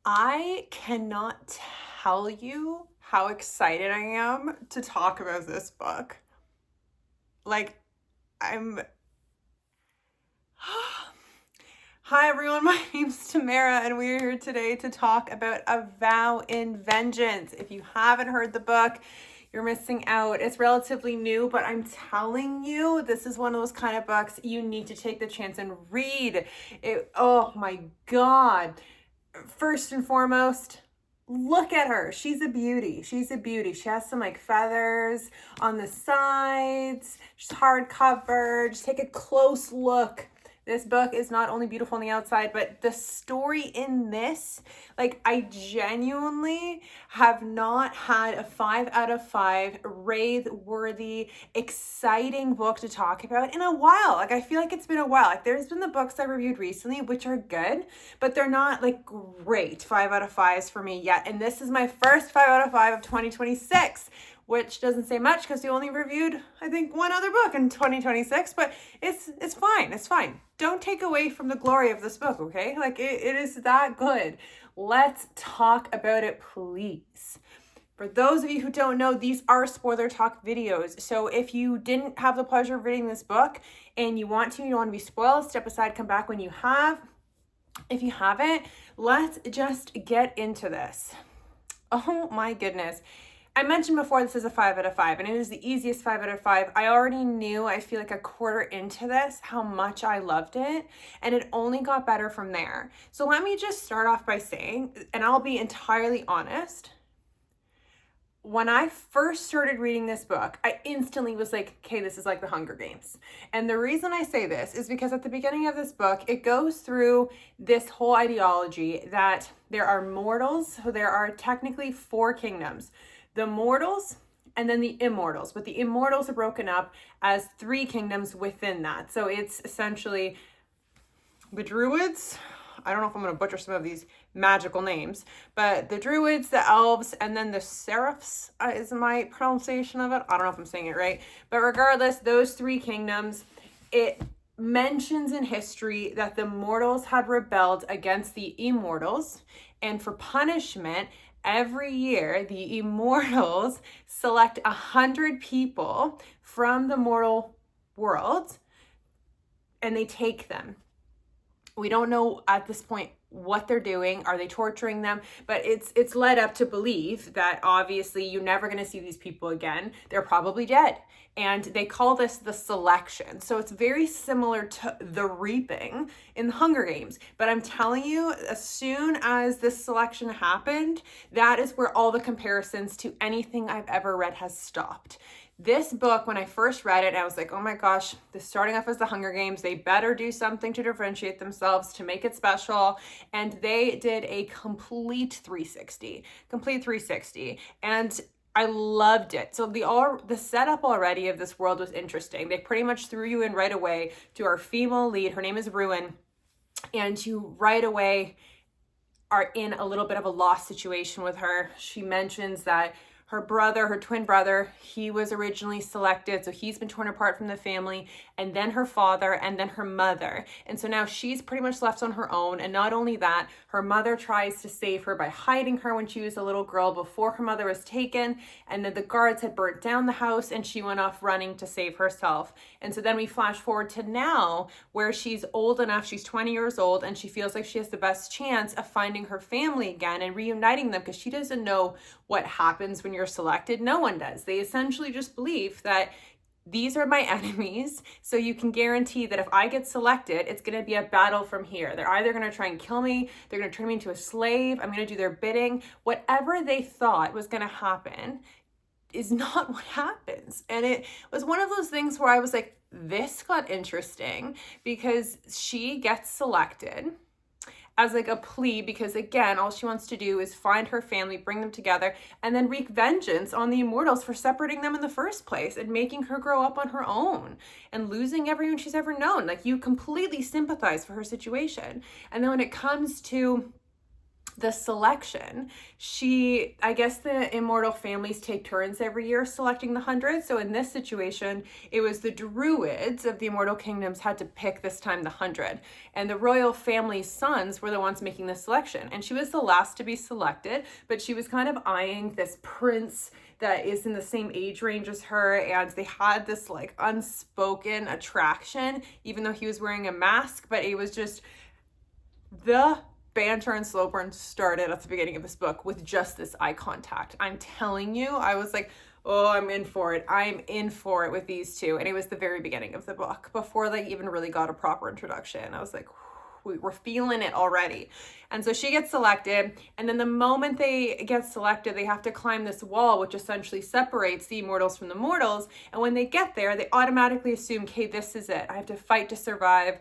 I cannot tell you how excited I am to talk about this book. Like, I'm. Hi, everyone. My name's Tamara, and we're here today to talk about A Vow in Vengeance. If you haven't heard the book, you're missing out. It's relatively new, but I'm telling you, this is one of those kind of books you need to take the chance and read. Oh my God. First and foremost, look at her. She's a beauty. She's a beauty. She has some like feathers on the sides. She's hardcover. Just take a close look. This book is not only beautiful on the outside, but the story in this, like, I genuinely have not had a 5 out of 5 rave worthy, exciting book to talk about in a while. Like, I feel like it's been a while. Like, there's been the books I reviewed recently, which are good, but they're not like great 5 out of 5s for me yet. And this is my first 5 out of 5 of 2026, which doesn't say much because we only reviewed, I think, one other book in 2026, but it's fine. It's fine. Don't take away from the glory of this book, okay? Like, it is that good. Let's talk about it, please. For those of you who don't know, these are spoiler talk videos. So if you didn't have the pleasure of reading this book and you don't want to be spoiled, step aside, come back when you have. If you haven't, let's just get into this. Oh my goodness. I mentioned before this is a 5 out of 5, and it is the easiest 5 out of 5. I already knew, I feel like a quarter into this, how much I loved it, and it only got better from there. So let me just start off by saying, and I'll be entirely honest, when I first started reading this book, I instantly was like, okay, this is like the Hunger Games. And the reason I say this is because at the beginning of this book, it goes through this whole ideology that there are mortals. So there are technically 4 kingdoms: the mortals, and then the immortals. But the immortals are broken up as 3 kingdoms within that. So it's essentially the Druids. I don't know if I'm going to butcher some of these magical names, but the Druids, the Elves, and then the Seraphs is my pronunciation of it. I don't know if I'm saying it right, but regardless, those 3 kingdoms, it mentions in history that the mortals had rebelled against the immortals, and for punishment, every year the immortals select 100 people from the mortal world and they take them. We don't know at this point what they're doing. Are they torturing them? But it's led up to believe that obviously you're never going to see these people again. They're probably dead. And they call this the selection. So it's very similar to the reaping in the Hunger Games. But I'm telling you, as soon as this selection happened, that is where all the comparisons to anything I've ever read has stopped. This book, when I first read it, I was like, oh my gosh, this starting off as the Hunger Games, they better do something to differentiate themselves, to make it special. And they did a complete 360. And I loved it. So the setup already of this world was interesting. They pretty much threw you in right away to our female lead. Her name is Ruin. And you right away are in a little bit of a lost situation with her. She mentions that her twin brother, he was originally selected, so he's been torn apart from the family, and then her father, and then her mother. And so now she's pretty much left on her own. And not only that, her mother tries to save her by hiding her when she was a little girl before her mother was taken, and then the guards had burnt down the house and she went off running to save herself. And so then we flash forward to now, where she's old enough, she's 20 years old, and she feels like she has the best chance of finding her family again and reuniting them, because she doesn't know what happens when you're selected. No one does. They essentially just believe that these are my enemies, so you can guarantee that if I get selected, it's going to be a battle from here. They're either going to try and kill me, they're going to turn me into a slave, I'm going to do their bidding. Whatever they thought was going to happen is not what happens. And it was one of those things where I was like, this got interesting, because she gets selected as like a plea, because again, all she wants to do is find her family, bring them together, and then wreak vengeance on the immortals for separating them in the first place and making her grow up on her own and losing everyone she's ever known. Like, you completely sympathize for her situation. And then when it comes to the selection, I guess the immortal families take turns every year selecting the 100. So in this situation, it was the druids of the immortal kingdoms had to pick this time the 100. And the royal family's sons were the ones making the selection. And she was the last to be selected, but she was kind of eyeing this prince that is in the same age range as her, and they had this like unspoken attraction, even though he was wearing a mask. But it was just the banter and slow burn started at the beginning of this book with just this eye contact. I'm telling you, I was like, oh, I'm in for it. I'm in for it with these two. And it was the very beginning of the book before they even really got a proper introduction. I was like, we're feeling it already. And so she gets selected. And then the moment they get selected, they have to climb this wall, which essentially separates the immortals from the mortals. And when they get there, they automatically assume, okay, this is it. I have to fight to survive.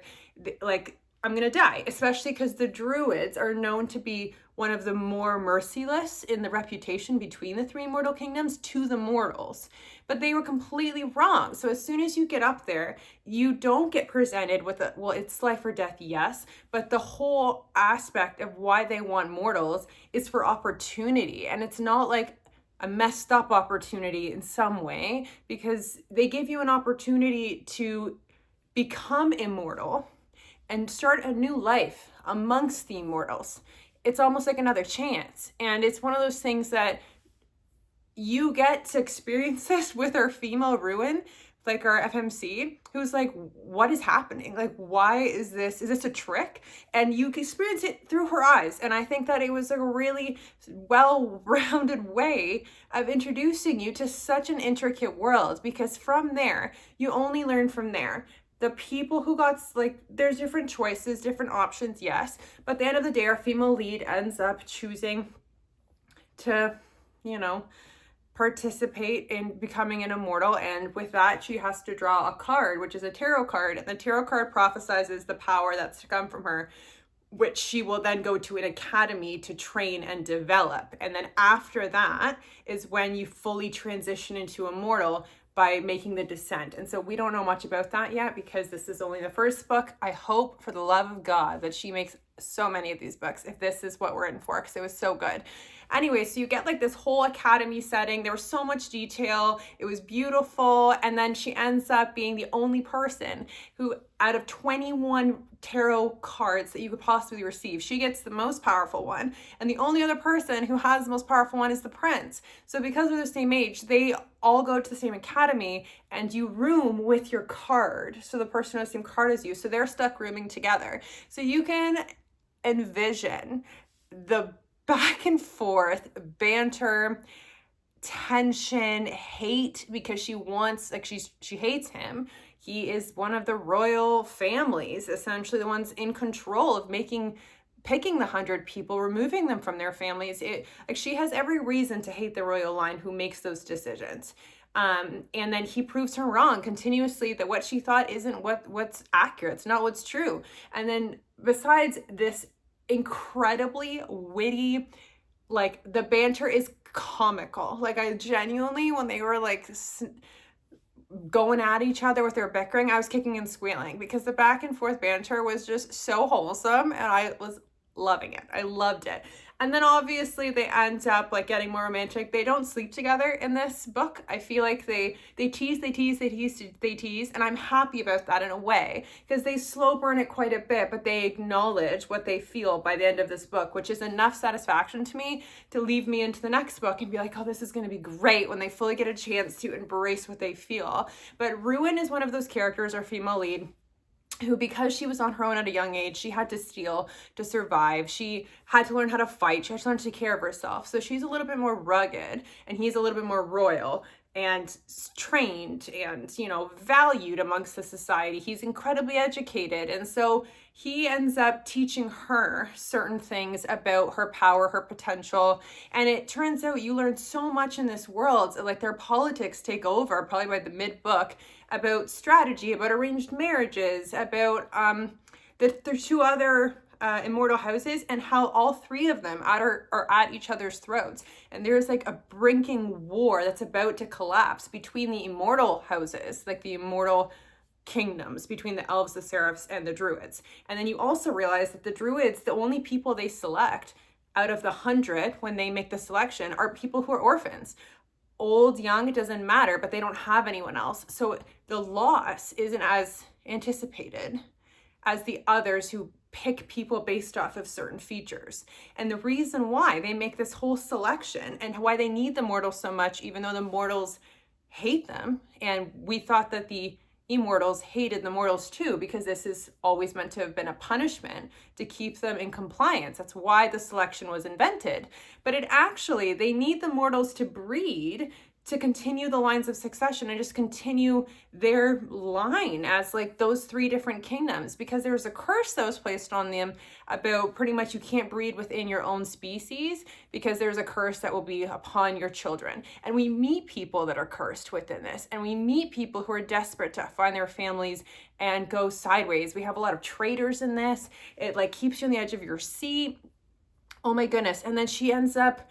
Like, I'm going to die, especially because the druids are known to be one of the more merciless in the reputation between the three mortal kingdoms to the mortals. But they were completely wrong. So as soon as you get up there, you don't get presented with it's life or death, yes, but the whole aspect of why they want mortals is for opportunity. And it's not like a messed up opportunity in some way, because they give you an opportunity to become immortal and start a new life amongst the immortals. It's almost like another chance. And it's one of those things that you get to experience this with our female Ruin, like our FMC, who's like, what is happening? Like, why is this a trick? And you can experience it through her eyes. And I think that it was a really well-rounded way of introducing you to such an intricate world, because from there, you only learn from there. The people who got, like, there's different choices, different options, yes. But at the end of the day, our female lead ends up choosing to, participate in becoming an immortal. And with that, she has to draw a card, which is a tarot card. And the tarot card prophesizes the power that's to come from her, which she will then go to an academy to train and develop. And then after that is when you fully transition into immortal, by making the descent. And so we don't know much about that yet, because this is only the first book. I hope for the love of God that she makes so many of these books, if this is what we're in for, because it was so good. Anyway, so you get like this whole academy setting. There was so much detail. It was beautiful. And then she ends up being the only person who, out of 21 tarot cards that you could possibly receive, she gets the most powerful one. And the only other person who has the most powerful one is the prince. So because they're the same age, they all go to the same academy, and you room with your card. So the person who has the same card as you. So they're stuck rooming together. So you can envision the back and forth banter, tension, hate, because she wants, like, she hates him. He is one of the royal families, essentially the ones in control of picking the 100 people, removing them from their families. She has every reason to hate the royal line who makes those decisions. And then he proves her wrong continuously, that what she thought isn't what's accurate. It's not what's true. And then besides this incredibly witty, like, the banter is comical. Like, I genuinely, when they were like going at each other with their bickering, I was kicking and squealing, because the back and forth banter was just so wholesome, and I was loving it. I loved it. And then obviously they end up like getting more romantic. They don't sleep together in this book. I feel like they tease, and I'm happy about that in a way, because they slow burn it quite a bit, but they acknowledge what they feel by the end of this book, which is enough satisfaction to me to leave me into the next book and be like, oh, this is going to be great, when they fully get a chance to embrace what they feel. But Ruin is one of those characters, or female lead, who, because she was on her own at a young age, she had to steal to survive. She had to learn how to fight. She had to learn to take care of herself. So she's a little bit more rugged, and he's a little bit more royal and trained and, valued amongst the society. He's incredibly educated. And so he ends up teaching her certain things about her power, her potential. And it turns out you learn so much in this world. Like, their politics take over probably by the mid-book, about strategy, about arranged marriages, about there's two other immortal houses, and how all three of them are at each other's throats. And there's like a brinking war that's about to collapse between the immortal houses, like the immortal kingdoms, between the elves, the seraphs, and the druids. And then you also realize that the druids, the only people they select out of the 100 when they make the selection are people who are orphans. Old, young, it doesn't matter, but they don't have anyone else. So the loss isn't as anticipated as the others who pick people based off of certain features. And the reason why they make this whole selection and why they need the mortals so much, even though the mortals hate them, and we thought that the immortals hated the mortals too, because this is always meant to have been a punishment to keep them in compliance. That's why the selection was invented. But they need the mortals to breed, to continue the lines of succession and just continue their line as like those 3 different kingdoms, because there's a curse that was placed on them about pretty much you can't breed within your own species because there's a curse that will be upon your children. And we meet people that are cursed within this, and we meet people who are desperate to find their families and go sideways. We have a lot of traitors in this. It like keeps you on the edge of your seat. Oh my goodness. And then she ends up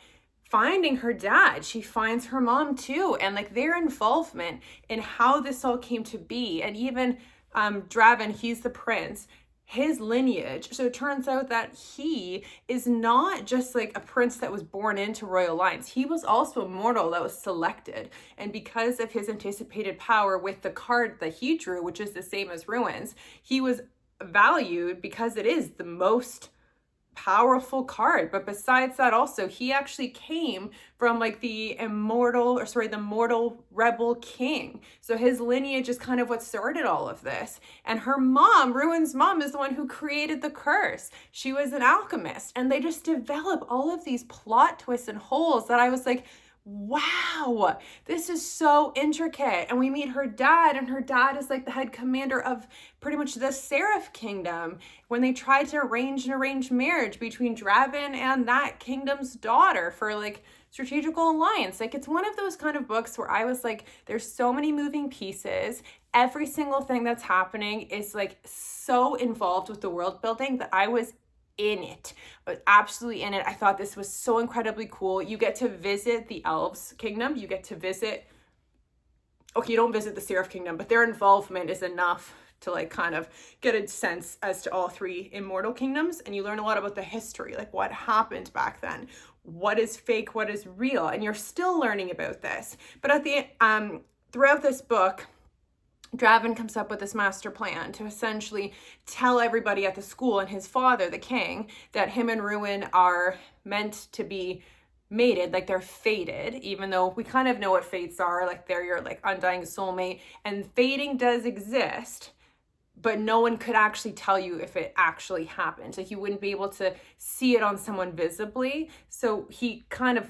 finding her dad. She finds her mom too. And like their involvement in how this all came to be. And even Draven, he's the prince, his lineage. So it turns out that he is not just like a prince that was born into royal lines. He was also a mortal that was selected. And because of his anticipated power with the card that he drew, which is the same as Ruin's, he was valued because it is the most powerful card. But besides that, also he actually came from like the mortal rebel king. So his lineage is kind of what started all of this. And her mom, Ruin's mom, is the one who created the curse. She was an alchemist, and they just develop all of these plot twists and holes that I was like, wow, this is so intricate. And we meet her dad, and her dad is like the head commander of pretty much the Seraph Kingdom when they tried to arrange an arranged marriage between Draven and that kingdom's daughter for like strategical alliance. Like it's one of those kind of books where I was like, there's so many moving pieces. Every single thing that's happening is like so involved with the world building that I was in it. I was absolutely in it. I thought this was so incredibly cool. You get to visit the Elves Kingdom. You get to visit, okay, you don't visit the Seraph Kingdom, but their involvement is enough to like kind of get a sense as to all 3 immortal kingdoms. And you learn a lot about the history, like what happened back then, what is fake, what is real. And you're still learning about this. But at the throughout this book, Draven comes up with this master plan to essentially tell everybody at the school and his father, the king, that him and Ruin are meant to be mated, like they're fated, even though we kind of know what fates are, like they're your like undying soulmate. And fating does exist, but no one could actually tell you if it actually happened. Like you wouldn't be able to see it on someone visibly. So he kind of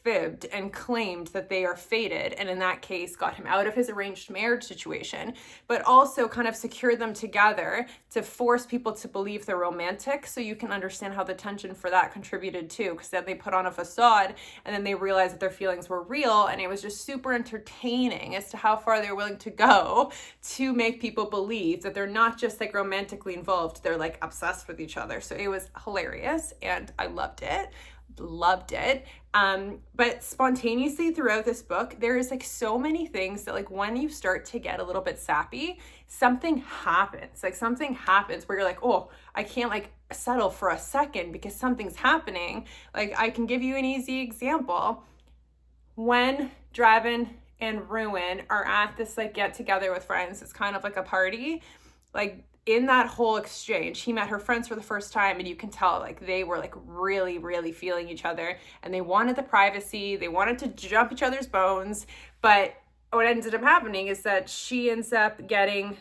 fibbed and claimed that they are fated, and in that case got him out of his arranged marriage situation, but also kind of secured them together to force people to believe they're romantic. So you can understand how the tension for that contributed too, because then they put on a facade and then they realized that their feelings were real. And it was just super entertaining as to how far they're willing to go to make people believe that they're not just like romantically involved, they're like obsessed with each other. So it was hilarious and I loved it. But spontaneously throughout this book, there is like so many things that like when you start to get a little bit sappy, something happens. Like something happens where you're like, oh, I can't like settle for a second because something's happening. Like I can give you an easy example. When Draven and Ruin are at this like get together with friends, it's kind of like a party, like in that whole exchange, he met her friends for the first time, and you can tell like they were like really, really feeling each other, and they wanted the privacy. They wanted to jump each other's bones. But what ended up happening is that she ends up getting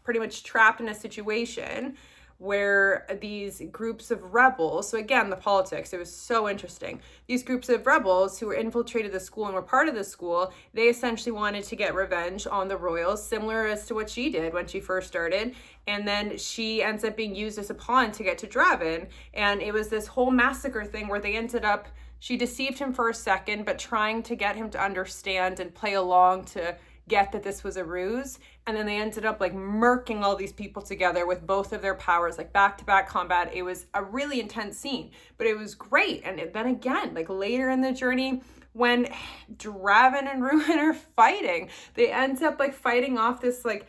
pretty much trapped in a situation where these groups of rebels, so again, the politics, it was so interesting. These groups of rebels who were infiltrated the school and were part of the school, they essentially wanted to get revenge on the royals, similar as to what she did when she first started. And then she ends up being used as a pawn to get to Draven. And it was this whole massacre thing where they ended up, she deceived him for a second, but trying to get him to understand and play along to get that this was a ruse. And then they ended up like murking all these people together with both of their powers, like back-to-back combat. It was a really intense scene, but it was great. And then again, like later in the journey, when Draven and Ruin are fighting, they end up like fighting off this like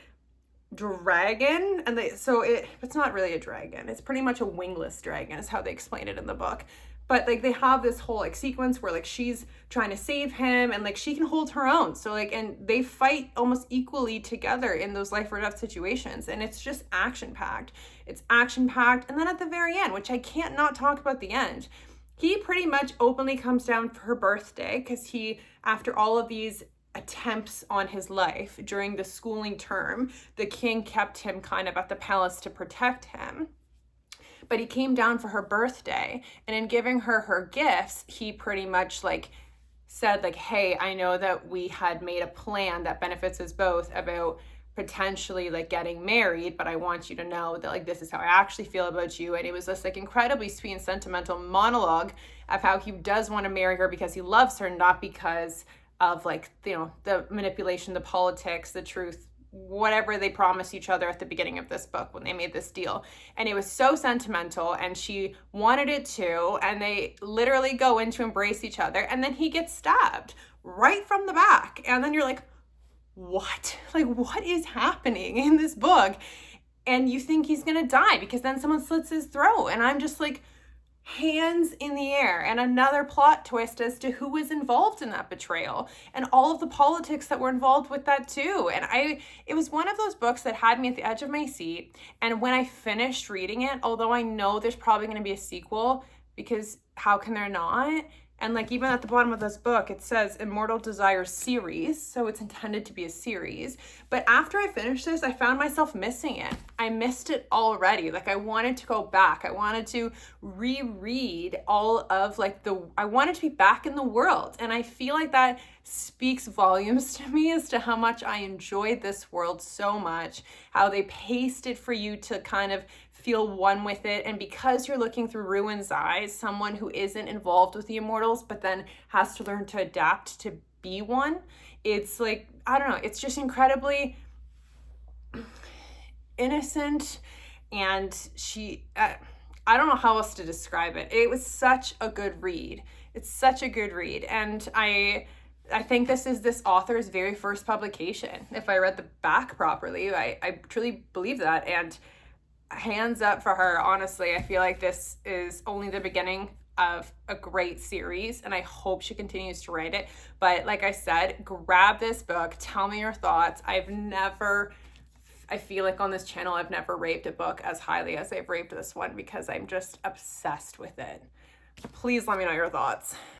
dragon. And it's not really a dragon. It's pretty much a wingless dragon is how they explain it in the book. But like they have this whole like sequence where like she's trying to save him and like she can hold her own. So like, and they fight almost equally together in those life or death situations. And it's just action packed. It's action packed. And then at the very end, which I can't not talk about the end, he pretty much openly comes down for her birthday because he, after all of these attempts on his life during the schooling term, the king kept him kind of at the palace to protect him. But he came down for her birthday, and in giving her her gifts, he pretty much like said like, hey, I know that we had made a plan that benefits us both about potentially like getting married, but I want you to know that like this is how I actually feel about you. And it was this like incredibly sweet and sentimental monologue of how he does want to marry her because he loves her, not because of like, you know, the manipulation, the politics, the truth, whatever they promised each other at the beginning of this book when they made this deal. And it was so sentimental, and she wanted it too, and they literally go in to embrace each other, and then he gets stabbed right from the back. And then you're like, what? Like, what is happening in this book? And you think he's gonna die because then someone slits his throat. And I'm just like, hands in the air. And another plot twist as to who was involved in that betrayal and all of the politics that were involved with that too. And it was one of those books that had me at the edge of my seat. And when I finished reading it, although I know there's probably going to be a sequel, because how can there not? And like even at the bottom of this book, it says Immortal Desires series. So it's intended to be a series. But after I finished this, I found myself missing it. I missed it already. Like I wanted to go back. I wanted to reread all of like I wanted to be back in the world. And I feel like that speaks volumes to me as to how much I enjoyed this world so much, how they paced it for you to kind of feel one with it. And because you're looking through Ruin's eyes, someone who isn't involved with the Immortals, but then has to learn to adapt to be one, it's like, I don't know, it's just incredibly innocent. And I don't know how else to describe it. It was such a good read. It's such a good read. And I think this is this author's very first publication. If I read the back properly, I truly believe that. And hands up for her. Honestly, I feel like this is only the beginning of a great series, and I hope she continues to write it. But like I said, grab this book, tell me your thoughts. I feel like on this channel, I've never raved a book as highly as I've raved this one because I'm just obsessed with it. Please let me know your thoughts.